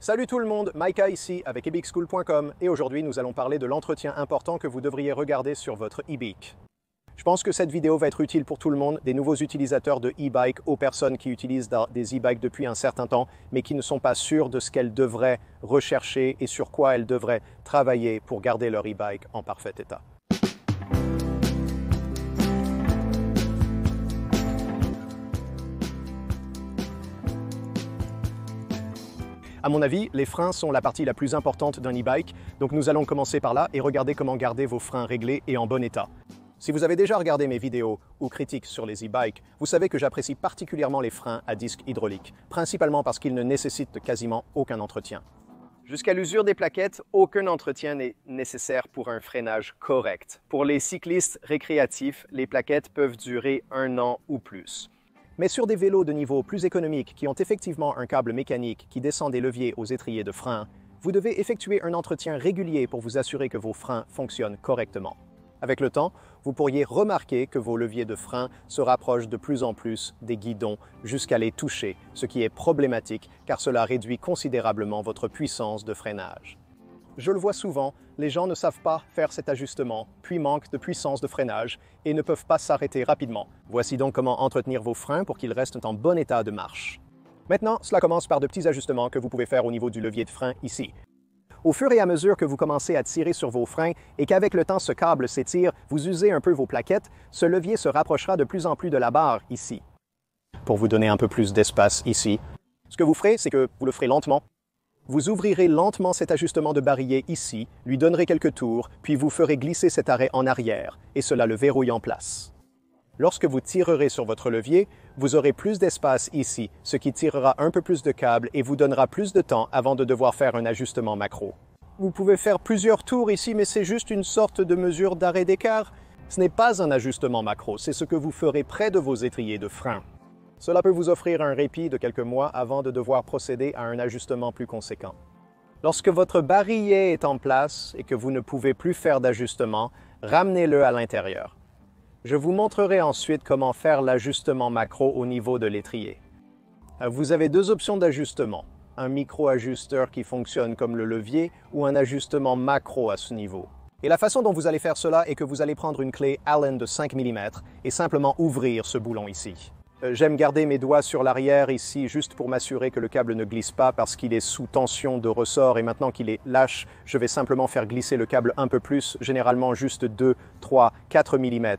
Salut tout le monde, Micah ici avec ebixschool.com et aujourd'hui nous allons parler de l'entretien important que vous devriez regarder sur votre e-bike. Je pense que cette vidéo va être utile pour tout le monde, des nouveaux utilisateurs de e-bike aux personnes qui utilisent des e-bikes depuis un certain temps mais qui ne sont pas sûrs de ce qu'elles devraient rechercher et sur quoi elles devraient travailler pour garder leur e-bike en parfait état. À mon avis, les freins sont la partie la plus importante d'un e-bike, donc nous allons commencer par là et regarder comment garder vos freins réglés et en bon état. Si vous avez déjà regardé mes vidéos ou critiques sur les e-bikes, vous savez que j'apprécie particulièrement les freins à disque hydraulique, principalement parce qu'ils ne nécessitent quasiment aucun entretien. Jusqu'à l'usure des plaquettes, aucun entretien n'est nécessaire pour un freinage correct. Pour les cyclistes récréatifs, les plaquettes peuvent durer 1 an ou plus. Mais sur des vélos de niveau plus économique qui ont effectivement un câble mécanique qui descend des leviers aux étriers de frein, vous devez effectuer un entretien régulier pour vous assurer que vos freins fonctionnent correctement. Avec le temps, vous pourriez remarquer que vos leviers de frein se rapprochent de plus en plus des guidons jusqu'à les toucher, ce qui est problématique car cela réduit considérablement votre puissance de freinage. Je le vois souvent, les gens ne savent pas faire cet ajustement, puis manquent de puissance de freinage et ne peuvent pas s'arrêter rapidement. Voici donc comment entretenir vos freins pour qu'ils restent en bon état de marche. Maintenant, cela commence par de petits ajustements que vous pouvez faire au niveau du levier de frein ici. Au fur et à mesure que vous commencez à tirer sur vos freins et qu'avec le temps ce câble s'étire, vous usez un peu vos plaquettes, ce levier se rapprochera de plus en plus de la barre ici. Pour vous donner un peu plus d'espace ici, ce que vous ferez, c'est que vous le ferez lentement. Vous ouvrirez lentement cet ajustement de barillet ici, lui donnerez quelques tours, puis vous ferez glisser cet arrêt en arrière, et cela le verrouille en place. Lorsque vous tirerez sur votre levier, vous aurez plus d'espace ici, ce qui tirera un peu plus de câble et vous donnera plus de temps avant de devoir faire un ajustement macro. Vous pouvez faire plusieurs tours ici, mais c'est juste une sorte de mesure d'arrêt d'écart. Ce n'est pas un ajustement macro, c'est ce que vous ferez près de vos étriers de frein. Cela peut vous offrir un répit de quelques mois avant de devoir procéder à un ajustement plus conséquent. Lorsque votre barillet est en place et que vous ne pouvez plus faire d'ajustement, ramenez-le à l'intérieur. Je vous montrerai ensuite comment faire l'ajustement macro au niveau de l'étrier. Vous avez deux options d'ajustement, un micro-ajusteur qui fonctionne comme le levier ou un ajustement macro à ce niveau. Et la façon dont vous allez faire cela est que vous allez prendre une clé Allen de 5 mm et simplement ouvrir ce boulon ici. J'aime garder mes doigts sur l'arrière ici juste pour m'assurer que le câble ne glisse pas parce qu'il est sous tension de ressort et maintenant qu'il est lâche, je vais simplement faire glisser le câble un peu plus, généralement juste 2, 3, 4 mm.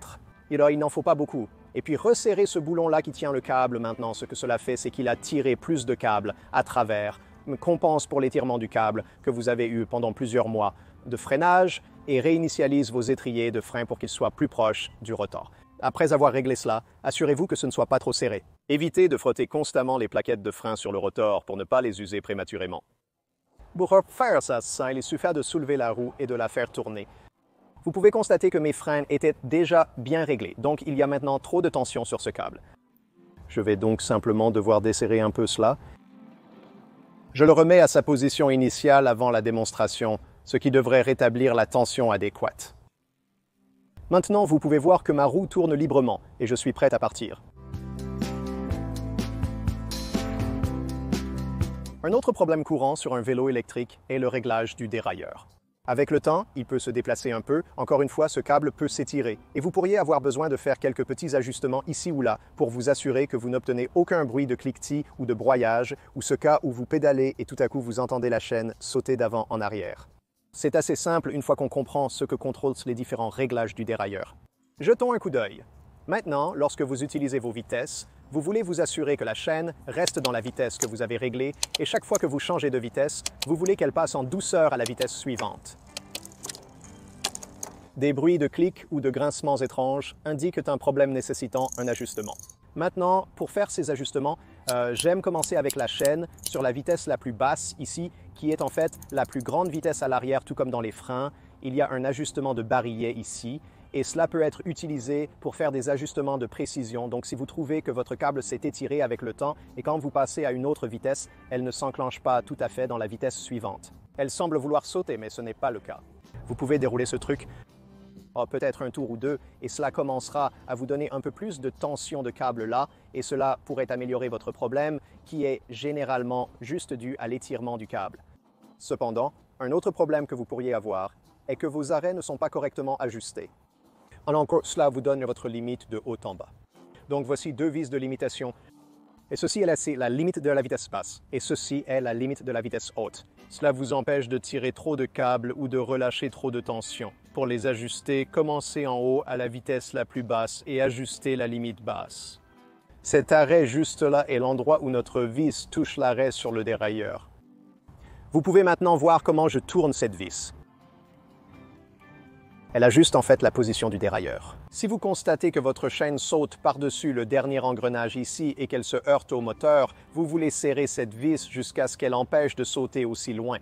Et là, il n'en faut pas beaucoup. Et puis resserrer ce boulon-là qui tient le câble maintenant, ce que cela fait, c'est qu'il a tiré plus de câble à travers, compense pour l'étirement du câble que vous avez eu pendant plusieurs mois de freinage et réinitialise vos étriers de frein pour qu'ils soient plus proches du rotor. Après avoir réglé cela, assurez-vous que ce ne soit pas trop serré. Évitez de frotter constamment les plaquettes de frein sur le rotor pour ne pas les user prématurément. Pour faire ça, il suffit de soulever la roue et de la faire tourner. Vous pouvez constater que mes freins étaient déjà bien réglés, donc il y a maintenant trop de tension sur ce câble. Je vais donc simplement devoir desserrer un peu cela. Je le remets à sa position initiale avant la démonstration, ce qui devrait rétablir la tension adéquate. Maintenant, vous pouvez voir que ma roue tourne librement et je suis prête à partir. Un autre problème courant sur un vélo électrique est le réglage du dérailleur. Avec le temps, il peut se déplacer un peu. Encore une fois, ce câble peut s'étirer et vous pourriez avoir besoin de faire quelques petits ajustements ici ou là pour vous assurer que vous n'obtenez aucun bruit de cliquetis ou de broyage ou ce cas où vous pédalez et tout à coup vous entendez la chaîne sauter d'avant en arrière. C'est assez simple une fois qu'on comprend ce que contrôlent les différents réglages du dérailleur. Jetons un coup d'œil. Maintenant, lorsque vous utilisez vos vitesses, vous voulez vous assurer que la chaîne reste dans la vitesse que vous avez réglée et chaque fois que vous changez de vitesse, vous voulez qu'elle passe en douceur à la vitesse suivante. Des bruits de clics ou de grincements étranges indiquent un problème nécessitant un ajustement. Maintenant, pour faire ces ajustements, j'aime commencer avec la chaîne sur la vitesse la plus basse ici, qui est en fait la plus grande vitesse à l'arrière, tout comme dans les freins. Il y a un ajustement de barillet ici, et cela peut être utilisé pour faire des ajustements de précision. Donc si vous trouvez que votre câble s'est étiré avec le temps, et quand vous passez à une autre vitesse, elle ne s'enclenche pas tout à fait dans la vitesse suivante. Elle semble vouloir sauter, mais ce n'est pas le cas. Vous pouvez dérouler ce truc peut-être un tour ou deux, et cela commencera à vous donner un peu plus de tension de câble là, et cela pourrait améliorer votre problème, qui est généralement juste dû à l'étirement du câble. Cependant, un autre problème que vous pourriez avoir est que vos arrêts ne sont pas correctement ajustés. Encore, cela vous donne votre limite de haut en bas. Donc voici deux vis de limitation. Et ceci est la limite de la vitesse basse, et ceci est la limite de la vitesse haute. Cela vous empêche de tirer trop de câbles ou de relâcher trop de tension. Pour les ajuster, commencez en haut à la vitesse la plus basse et ajustez la limite basse. Cet arrêt juste là est l'endroit où notre vis touche l'arrêt sur le dérailleur. Vous pouvez maintenant voir comment je tourne cette vis. Elle ajuste en fait la position du dérailleur. Si vous constatez que votre chaîne saute par-dessus le dernier engrenage ici et qu'elle se heurte au moteur, vous voulez serrer cette vis jusqu'à ce qu'elle empêche de sauter aussi loin.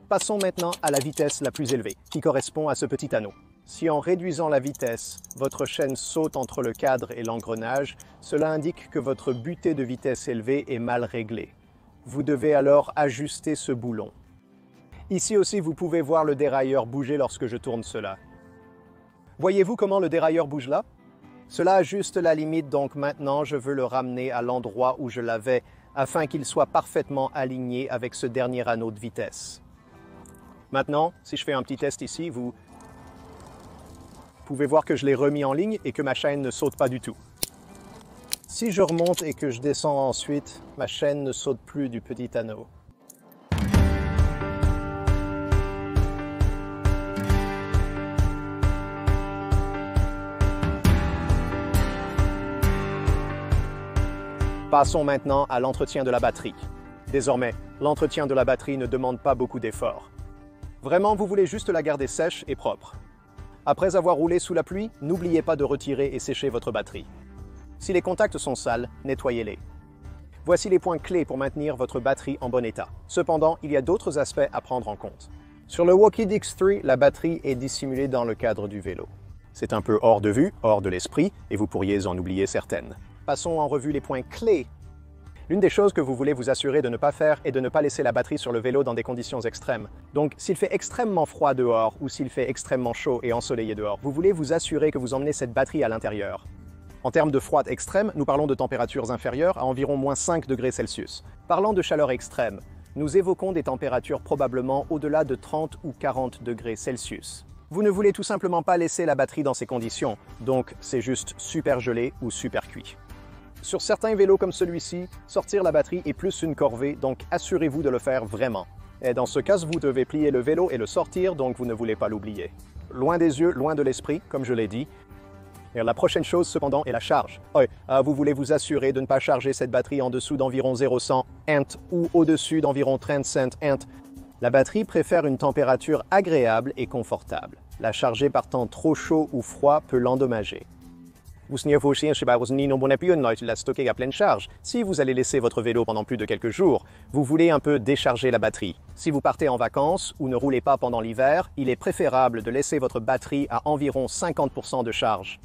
Passons maintenant à la vitesse la plus élevée, qui correspond à ce petit anneau. Si en réduisant la vitesse, votre chaîne saute entre le cadre et l'engrenage, cela indique que votre butée de vitesse élevée est mal réglée. Vous devez alors ajuster ce boulon. Ici aussi, vous pouvez voir le dérailleur bouger lorsque je tourne cela. Voyez-vous comment le dérailleur bouge là? Cela ajuste la limite, donc maintenant je veux le ramener à l'endroit où je l'avais afin qu'il soit parfaitement aligné avec ce dernier anneau de vitesse. Maintenant, si je fais un petit test ici, vous pouvez voir que je l'ai remis en ligne et que ma chaîne ne saute pas du tout. Si je remonte et que je descends ensuite, ma chaîne ne saute plus du petit anneau. Passons maintenant à l'entretien de la batterie. Désormais, l'entretien de la batterie ne demande pas beaucoup d'efforts. Vraiment, vous voulez juste la garder sèche et propre. Après avoir roulé sous la pluie, n'oubliez pas de retirer et sécher votre batterie. Si les contacts sont sales, nettoyez-les. Voici les points clés pour maintenir votre batterie en bon état. Cependant, il y a d'autres aspects à prendre en compte. Sur le Walkie X3, la batterie est dissimulée dans le cadre du vélo. C'est un peu hors de vue, hors de l'esprit, et vous pourriez en oublier certaines. Passons en revue les points clés. L'une des choses que vous voulez vous assurer de ne pas faire est de ne pas laisser la batterie sur le vélo dans des conditions extrêmes. Donc, s'il fait extrêmement froid dehors ou s'il fait extrêmement chaud et ensoleillé dehors, vous voulez vous assurer que vous emmenez cette batterie à l'intérieur. En termes de froid extrême, nous parlons de températures inférieures à environ moins 5 degrés Celsius. Parlant de chaleur extrême, nous évoquons des températures probablement au-delà de 30 ou 40 degrés Celsius. Vous ne voulez tout simplement pas laisser la batterie dans ces conditions, donc c'est juste super gelé ou super cuit. Sur certains vélos comme celui-ci, sortir la batterie est plus une corvée, donc assurez-vous de le faire vraiment. Et dans ce cas, vous devez plier le vélo et le sortir, donc vous ne voulez pas l'oublier. Loin des yeux, loin de l'esprit, comme je l'ai dit. Et la prochaine chose, cependant, est la charge. Vous voulez vous assurer de ne pas charger cette batterie en dessous d'environ 0,100 A ou au-dessus d'environ 35 A. La batterie préfère une température agréable et confortable. La charger par temps trop chaud ou froid peut l'endommager. La stocker à pleine charge. Si vous allez laisser votre vélo pendant plus de quelques jours, vous voulez un peu décharger la batterie. Si vous partez en vacances ou ne roulez pas pendant l'hiver, il est préférable de laisser votre batterie à environ 50% de charge.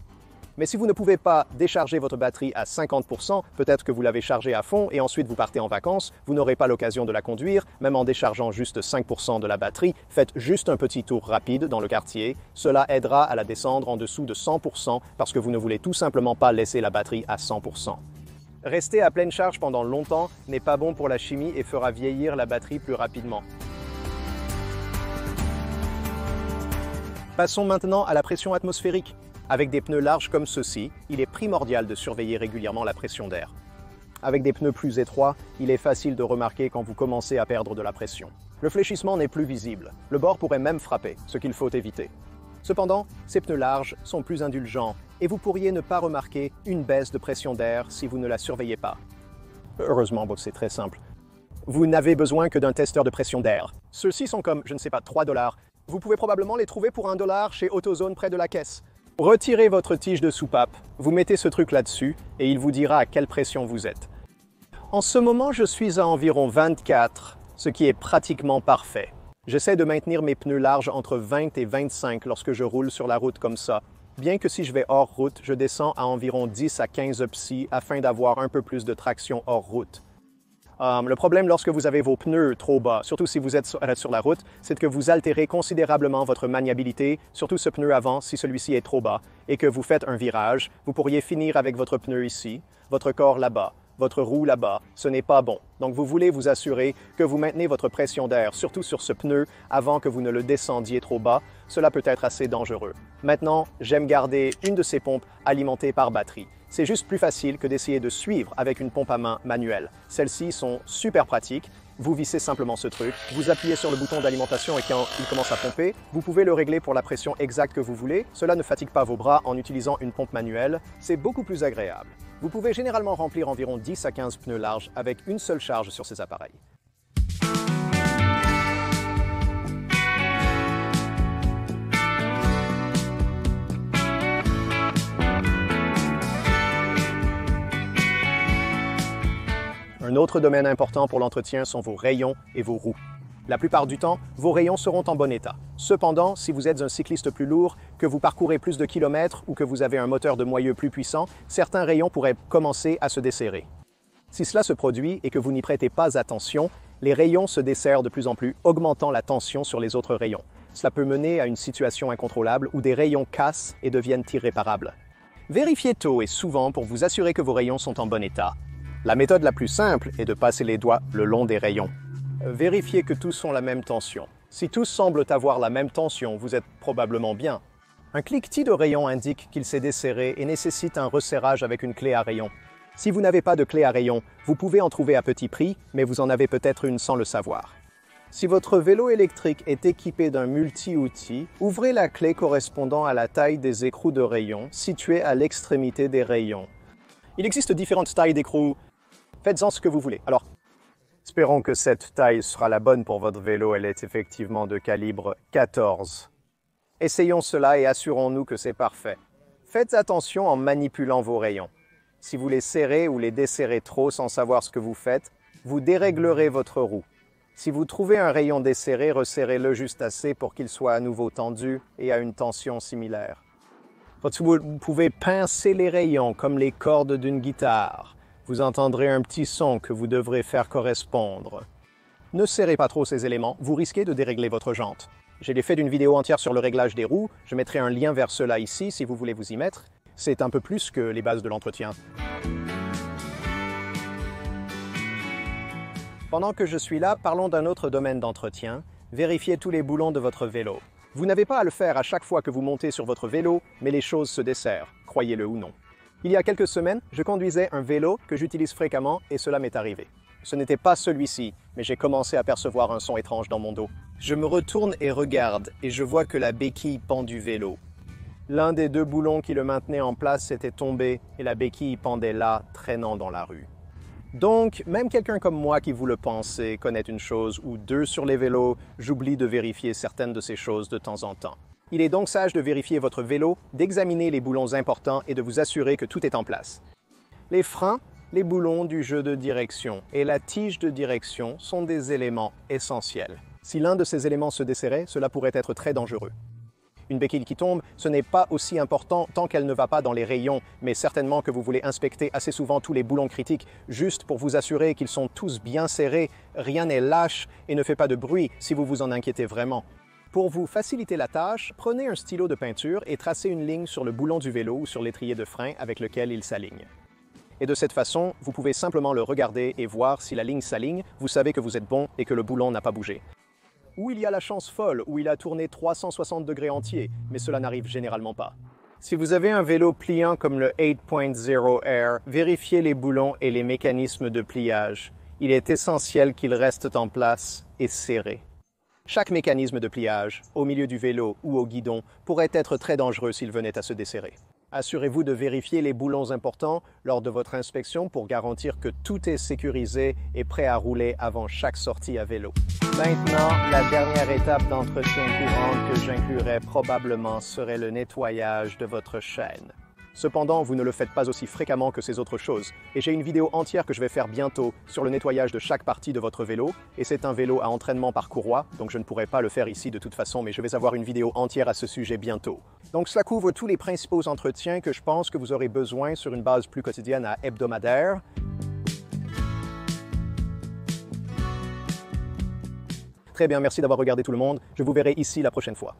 Mais si vous ne pouvez pas décharger votre batterie à 50%, peut-être que vous l'avez chargée à fond et ensuite vous partez en vacances, vous n'aurez pas l'occasion de la conduire, même en déchargeant juste 5% de la batterie, faites juste un petit tour rapide dans le quartier. Cela aidera à la descendre en dessous de 100% parce que vous ne voulez tout simplement pas laisser la batterie à 100%. Rester à pleine charge pendant longtemps n'est pas bon pour la chimie et fera vieillir la batterie plus rapidement. Passons maintenant à la pression atmosphérique. Avec des pneus larges comme ceux-ci, il est primordial de surveiller régulièrement la pression d'air. Avec des pneus plus étroits, il est facile de remarquer quand vous commencez à perdre de la pression. Le fléchissement n'est plus visible. Le bord pourrait même frapper, ce qu'il faut éviter. Cependant, ces pneus larges sont plus indulgents et vous pourriez ne pas remarquer une baisse de pression d'air si vous ne la surveillez pas. Heureusement, c'est très simple. Vous n'avez besoin que d'un testeur de pression d'air. Ceux-ci sont comme, je ne sais pas, 3 $. Vous pouvez probablement les trouver pour $1 chez AutoZone près de la caisse. Retirez votre tige de soupape, vous mettez ce truc là-dessus et il vous dira à quelle pression vous êtes. En ce moment, je suis à environ 24, ce qui est pratiquement parfait. J'essaie de maintenir mes pneus larges entre 20 et 25 lorsque je roule sur la route comme ça, bien que si je vais hors route, je descends à environ 10 à 15 psi afin d'avoir un peu plus de traction hors route. Le problème lorsque vous avez vos pneus trop bas, surtout si vous êtes sur la route, c'est que vous altérez considérablement votre maniabilité, surtout ce pneu avant si celui-ci est trop bas, et que vous faites un virage, vous pourriez finir avec votre pneu ici, votre corps là-bas, votre roue là-bas. Ce n'est pas bon. Donc vous voulez vous assurer que vous maintenez votre pression d'air, surtout sur ce pneu, avant que vous ne le descendiez trop bas. Cela peut être assez dangereux. Maintenant, j'aime garder une de ces pompes alimentées par batterie. C'est juste plus facile que d'essayer de suivre avec une pompe à main manuelle. Celles-ci sont super pratiques. Vous vissez simplement ce truc, vous appuyez sur le bouton d'alimentation et quand il commence à pomper, vous pouvez le régler pour la pression exacte que vous voulez. Cela ne fatigue pas vos bras en utilisant une pompe manuelle. C'est beaucoup plus agréable. Vous pouvez généralement remplir environ 10 à 15 pneus larges avec une seule charge sur ces appareils. Un autre domaine important pour l'entretien sont vos rayons et vos roues. La plupart du temps, vos rayons seront en bon état. Cependant, si vous êtes un cycliste plus lourd, que vous parcourez plus de kilomètres ou que vous avez un moteur de moyeu plus puissant, certains rayons pourraient commencer à se desserrer. Si cela se produit et que vous n'y prêtez pas attention, les rayons se desserrent de plus en plus, augmentant la tension sur les autres rayons. Cela peut mener à une situation incontrôlable où des rayons cassent et deviennent irréparables. Vérifiez tôt et souvent pour vous assurer que vos rayons sont en bon état. La méthode la plus simple est de passer les doigts le long des rayons. Vérifiez que tous ont la même tension. Si tous semblent avoir la même tension, vous êtes probablement bien. Un cliquetis de rayon indique qu'il s'est desserré et nécessite un resserrage avec une clé à rayon. Si vous n'avez pas de clé à rayon, vous pouvez en trouver à petit prix, mais vous en avez peut-être une sans le savoir. Si votre vélo électrique est équipé d'un multi-outil, ouvrez la clé correspondant à la taille des écrous de rayon situés à l'extrémité des rayons. Il existe différentes tailles d'écrous. Faites-en ce que vous voulez. Alors, espérons que cette taille sera la bonne pour votre vélo. Elle est effectivement de calibre 14. Essayons cela et assurons-nous que c'est parfait. Faites attention en manipulant vos rayons. Si vous les serrez ou les desserrez trop sans savoir ce que vous faites, vous déréglerez votre roue. Si vous trouvez un rayon desserré, resserrez-le juste assez pour qu'il soit à nouveau tendu et à une tension similaire. Vous pouvez pincer les rayons comme les cordes d'une guitare. Vous entendrez un petit son que vous devrez faire correspondre. Ne serrez pas trop ces éléments, vous risquez de dérégler votre jante. J'ai fait d'une vidéo entière sur le réglage des roues, je mettrai un lien vers cela ici si vous voulez vous y mettre. C'est un peu plus que les bases de l'entretien. Pendant que je suis là, parlons d'un autre domaine d'entretien. Vérifiez tous les boulons de votre vélo. Vous n'avez pas à le faire à chaque fois que vous montez sur votre vélo, mais les choses se desserrent, croyez-le ou non. Il y a quelques semaines, je conduisais un vélo que j'utilise fréquemment et cela m'est arrivé. Ce n'était pas celui-ci, mais j'ai commencé à percevoir un son étrange dans mon dos. Je me retourne et regarde, et je vois que la béquille pend du vélo. L'un des deux boulons qui le maintenait en place était tombé et la béquille pendait là, traînant dans la rue. Donc, même quelqu'un comme moi qui vous le pensez connaît une chose ou deux sur les vélos, j'oublie de vérifier certaines de ces choses de temps en temps. Il est donc sage de vérifier votre vélo, d'examiner les boulons importants et de vous assurer que tout est en place. Les freins, les boulons du jeu de direction et la tige de direction sont des éléments essentiels. Si l'un de ces éléments se desserrait, cela pourrait être très dangereux. Une béquille qui tombe, ce n'est pas aussi important tant qu'elle ne va pas dans les rayons, mais certainement que vous voulez inspecter assez souvent tous les boulons critiques, juste pour vous assurer qu'ils sont tous bien serrés, rien n'est lâche et ne fait pas de bruit si vous vous en inquiétez vraiment. Pour vous faciliter la tâche, prenez un stylo de peinture et tracez une ligne sur le boulon du vélo ou sur l'étrier de frein avec lequel il s'aligne. Et de cette façon, vous pouvez simplement le regarder et voir si la ligne s'aligne, vous savez que vous êtes bon et que le boulon n'a pas bougé. Ou il y a la chance folle où il a tourné 360 degrés entiers, mais cela n'arrive généralement pas. Si vous avez un vélo pliant comme le 8.0 Air, vérifiez les boulons et les mécanismes de pliage. Il est essentiel qu'ils restent en place et serrés. Chaque mécanisme de pliage, au milieu du vélo ou au guidon, pourrait être très dangereux s'il venait à se desserrer. Assurez-vous de vérifier les boulons importants lors de votre inspection pour garantir que tout est sécurisé et prêt à rouler avant chaque sortie à vélo. Maintenant, la dernière étape d'entretien courante que j'inclurais probablement serait le nettoyage de votre chaîne. Cependant, vous ne le faites pas aussi fréquemment que ces autres choses, et j'ai une vidéo entière que je vais faire bientôt sur le nettoyage de chaque partie de votre vélo, et c'est un vélo à entraînement par courroie, donc je ne pourrai pas le faire ici de toute façon, mais je vais avoir une vidéo entière à ce sujet bientôt. Donc cela couvre tous les principaux entretiens que je pense que vous aurez besoin sur une base plus quotidienne à hebdomadaire. Très bien, merci d'avoir regardé tout le monde. Je vous verrai ici la prochaine fois.